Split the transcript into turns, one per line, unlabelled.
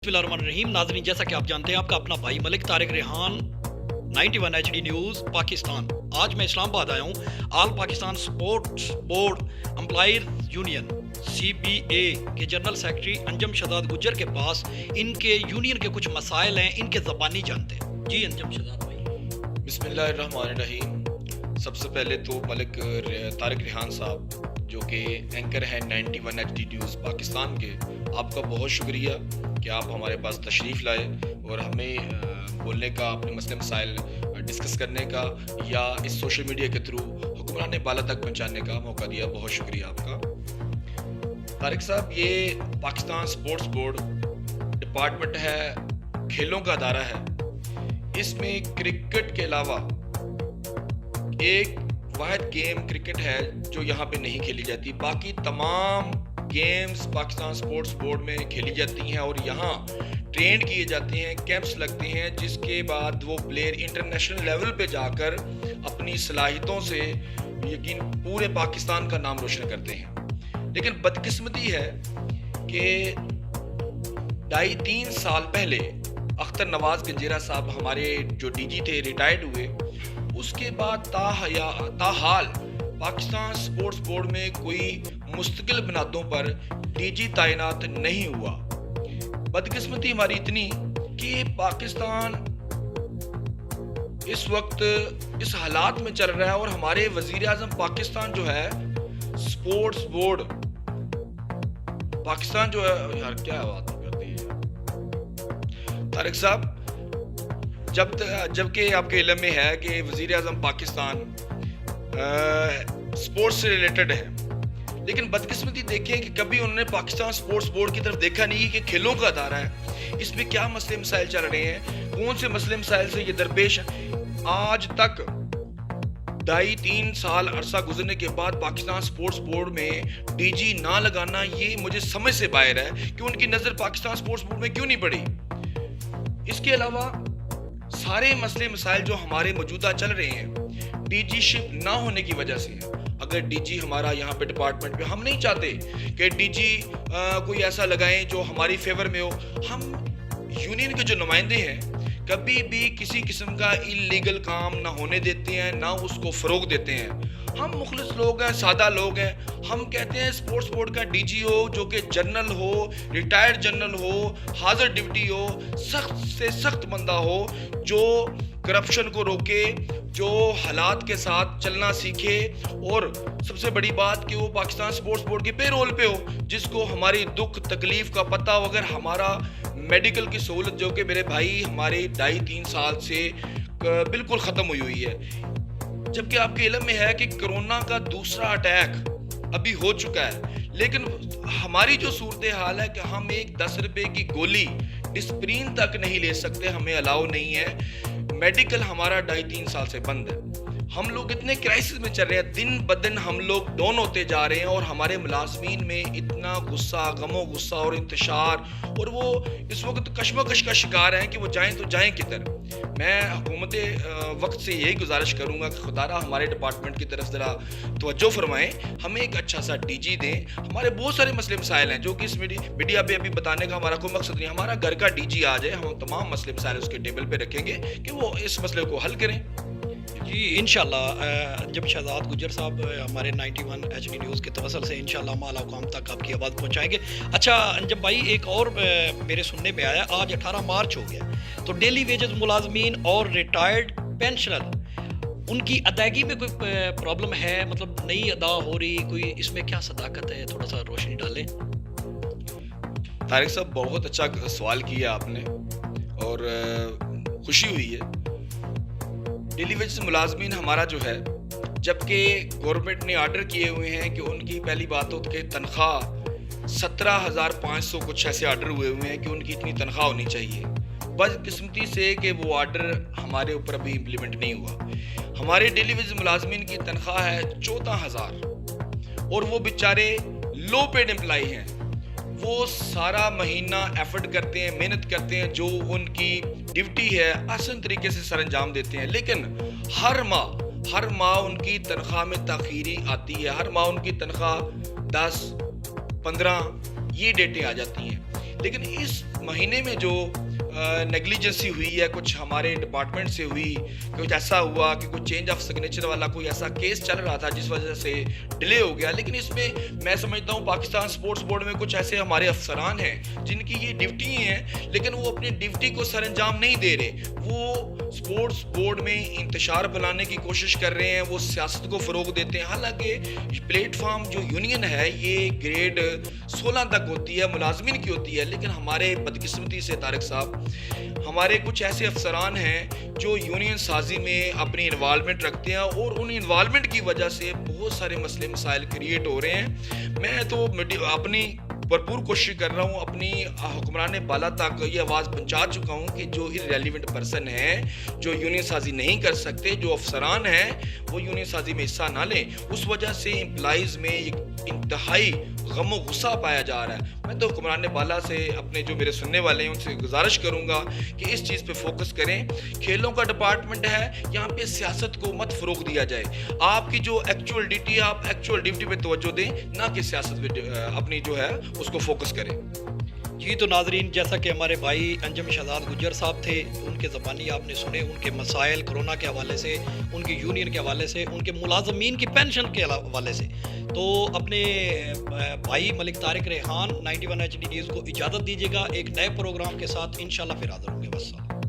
बिस्मिल्लाहिर्रहमानिर्रहीम। नाज़रीन, जैसा कि आप जानते हैं, आपका अपना भाई मलिक तारिक रेहान 91 HD न्यूज़ पाकिस्तान। आज मैं इस्लामाबाद आया हूँ। All Pakistan sports board employees union CBA के जनरल सेक्रेटरी अंजम शहजाद गुज्जर के पास इनके यूनियन के कुछ मसाइल हैं, इनके ज़बानी जानते हैं। जी अंजम शहजाद भाई।
बिस्मिल्लाहिर्रहमानिर्रहीम। सबसे पहले तो मलिक तारिक रेहान साहब जो कि एंकर हैं 91 HD न्यूज़ पाकिस्तान के, आपका बहुत शुक्रिया कि आप हमारे पास तशरीफ़ लाए और हमें बोलने का, अपने मसले मसाइल डिस्कस करने का या इस सोशल मीडिया के थ्रू हुक्मरान बाला तक पहुंचाने का मौका दिया। बहुत शुक्रिया आपका तारिक साहब। ये पाकिस्तान स्पोर्ट्स बोर्ड डिपार्टमेंट है, खेलों का अदारा है। इसमें क्रिकेट के अलावा एक वाहिद गेम क्रिकेट है जो यहाँ पे नहीं खेली जाती। बाकी तमाम गेम्स पाकिस्तान स्पोर्ट्स बोर्ड में खेली जाती हैं और यहाँ ट्रेन किए जाते हैं, कैंप्स लगते हैं, जिसके बाद वो प्लेयर इंटरनेशनल लेवल पे जाकर अपनी सलाहियतों से यकीन पूरे पाकिस्तान का नाम रोशन करते हैं। लेकिन बदकिस्मती है कि 2.5-3 साल पहले अख्तर नवाज गंजेरा साहब हमारे जो DG थे रिटायर्ड हुए। उसके बाद ताहाल पाकिस्तान स्पोर्ट्स बोर्ड में कोई मुस्तकिल बुनियादों पर DG तैनात नहीं हुआ। बदकिस्मती हमारी इतनी कि पाकिस्तान इस वक्त इस हालात में चल रहा है और हमारे वजीर आजम पाकिस्तान जो है, स्पोर्ट्स बोर्ड पाकिस्तान जो है, यार क्या बात करती है तारिक साहब, जबकि आपके इल्म में है कि वजीर आजम पाकिस्तान स्पोर्ट्स से रिलेटेड है, लेकिन बदकिस्मती देखें कि कभी उन्होंने पाकिस्तान स्पोर्ट्स बोर्ड की तरफ देखा नहीं कि खेलों का अदारा है, इसमें क्या मसले मसाइल चल रहे हैं, कौन से मसले मसाइल से ये दरपेश है। आज तक 2.5-3 साल अरसा गुजरने के बाद पाकिस्तान स्पोर्ट्स बोर्ड में DG ना लगाना, ये मुझे समझ से बाहर है कि उनकी नज़र पाकिस्तान स्पोर्ट्स बोर्ड में क्यों नहीं पड़ी। इसके अलावा सारे मसले मसाइल जो हमारे मौजूदा चल रहे हैं DG शिप ना होने की वजह से है। अगर DG हमारा यहाँ पे डिपार्टमेंट पे, हम नहीं चाहते कि DG कोई ऐसा लगाएं जो हमारी फेवर में हो। हम यूनियन के जो नुमाइंदे हैं कभी भी किसी किस्म का इलीगल काम ना होने देते हैं, ना उसको फ़रोग देते हैं। हम मुखलिस लोग हैं, सादा लोग हैं। हम कहते हैं स्पोर्ट्स बोर्ड का DG हो जो कि जनरल हो, रिटायर्ड जनरल हो, हाजिर ड्यूटी हो, सख्त से सख्त बंदा हो, जो करप्शन को रोके, जो हालात के साथ चलना सीखे और सबसे बड़ी बात कि वो पाकिस्तान स्पोर्ट्स बोर्ड के पेरोल पे हो, जिसको हमारी दुख तकलीफ का पता हो। अगर हमारा मेडिकल की सहूलत जो कि मेरे भाई हमारे 2.5-3 साल से बिल्कुल ख़त्म हुई है, जबकि आपके इल्म में है कि कोरोना का दूसरा अटैक अभी हो चुका है, लेकिन हमारी जो सूरत हाल है कि हम एक 10 रुपए की गोली डिस्प्रीन तक नहीं ले सकते, हमें अलाउ नहीं है। मेडिकल हमारा 2.5-3 साल से बंद है। हम लोग इतने क्राइसिस में चल रहे हैं, दिन ब दिन हम लोग डाउन होते जा रहे हैं और हमारे मुलाजमीन में इतना गुस्सा, गमो गुस्सा और इंतशार, और वो इस वक्त कशमकश का शिकार हैं कि वो जाएं तो जाएं किधर। मैं हुकूमत वक्त से यही गुजारिश करूंगा कि खुदारा हमारे डिपार्टमेंट की तरफ ज़रा तवज्जो फरमाएं, हमें एक अच्छा सा DG दें। हमारे बहुत सारे मसले मसाइल हैं जो कि इस मीडिया पे अभी बताने का हमारा कोई मकसद नहीं। हमारा घर का DG आ जाए, हम तमाम मसले मसाइल उसके टेबल पे रखेंगे कि वो इस मसले को हल करें।
जी इंशाल्लाह जब शहजाद गुज्जर साहब हमारे 91 HD न्यूज़ के तवसल से इंशाल्लाह हम आला कौम तक आपकी आवाज़ पहुंचाएंगे। अच्छा अंजम भाई, एक और मेरे सुनने में आया, आज 18 मार्च हो गया, तो डेली वेजेस मुलाजमीन और रिटायर्ड पेंशनर, उनकी अदायगी में कोई प्रॉब्लम है, मतलब नहीं अदा हो रही कोई, इसमें क्या सदाकत है, थोड़ा सा रोशनी डालें।
तारिक साहब, बहुत अच्छा सवाल किया आपने और खुशी हुई है। डेली वेजेस मुलाजमीन हमारा जो है, जबकि गवर्नमेंट ने आर्डर किए हुए हैं कि उनकी पहली बात हो कि तनख्वाह 17,500 कुछ ऐसे आर्डर हुए हैं कि उनकी इतनी तनख्वाह होनी चाहिए। बदकिस्मती से कि वो आर्डर हमारे ऊपर अभी इम्प्लीमेंट नहीं हुआ। हमारे डेली वेजेस मुलाजमीन की तनख्वाह है 14,000 और वो बेचारे लो पेड एम्प्लॉय हैं। वो सारा महीना एफर्ट करते हैं, मेहनत करते हैं, जो उनकी ड्यूटी है आसान तरीके से सर अंजाम देते हैं, लेकिन हर माह उनकी तनख्वाह में ताखीरी आती है। हर माह उनकी तनख्वाह 10-15 ये डेटें आ जाती हैं। लेकिन इस महीने में जो नेग्लिजेंसी हुई है कुछ हमारे डिपार्टमेंट से हुई, कुछ ऐसा हुआ कि कुछ चेंज ऑफ सिग्नेचर वाला कोई ऐसा केस चल रहा था जिस वजह से डिले हो गया। लेकिन इसमें मैं समझता हूँ पाकिस्तान स्पोर्ट्स बोर्ड में कुछ ऐसे हमारे अफसरान हैं जिनकी ये ड्यूटी हैं, लेकिन वो अपनी ड्यूटी को सर अंजाम नहीं दे रहे। वो स्पोर्ट्स बोर्ड में इंतशार फैलाने की कोशिश कर रहे हैं, वो सियासत को फ़रोग देते हैं। हालांकि प्लेटफार्म जो यूनियन है ये ग्रेड 16 तक होती है, मुलाजमिन की होती है, लेकिन हमारे बदकिस्मती से तारिक साहब हमारे कुछ ऐसे अफसरान हैं जो यूनियन साजी में अपनी इन्वॉल्वमेंट रखते हैं और उन इन्वॉल्वमेंट की वजह से बहुत सारे मसले मसाइल क्रिएट हो रहे हैं। मैं तो अपनी भरपूर कोशिश कर रहा हूँ, अपनी हुक्मरान बाला तक ये आवाज़ पहुँचा चुका हूँ कि जो इरेलीवेंट पर्सन है, जो यूनियन साजी नहीं कर सकते, जो अफसरान हैं वो यूनियन साजी में हिस्सा ना लें। उस वजह से एम्प्लॉइज़ में एक इंतहाई गम और गुस्सा पाया जा रहा है। मैं तो हुक्मरान बाला से अपने जो मेरे सुनने वाले हैं उनसे गुजारिश करूँगा कि इस चीज़ पे फोकस करें। खेलों का डिपार्टमेंट है, यहाँ पे सियासत को मत फ़रोग दिया जाए। आपकी जो एक्चुअल ड्यूटी है आप एक्चुअल ड्यूटी पे तवज्जो दें, ना कि सियासत पे अपनी जो है उसको फोकस करें।
जी तो नाजरीन, जैसा कि हमारे भाई अंजम शहजाद गुज्जर साहब थे, उनके ज़बानी आपने सुने, उनके मसाइल कोरोना के हवाले से, उनकी यूनियन के हवाले से, उनके मुलाजमीन की पेंशन के हवाले से। तो अपने भाई मलिक तारिक रेहान 91 HD न्यूज़ को इजाज़त दीजिएगा। एक नए प्रोग्राम के साथ इंशाल्लाह फिर हाज़िर होंगे। बस।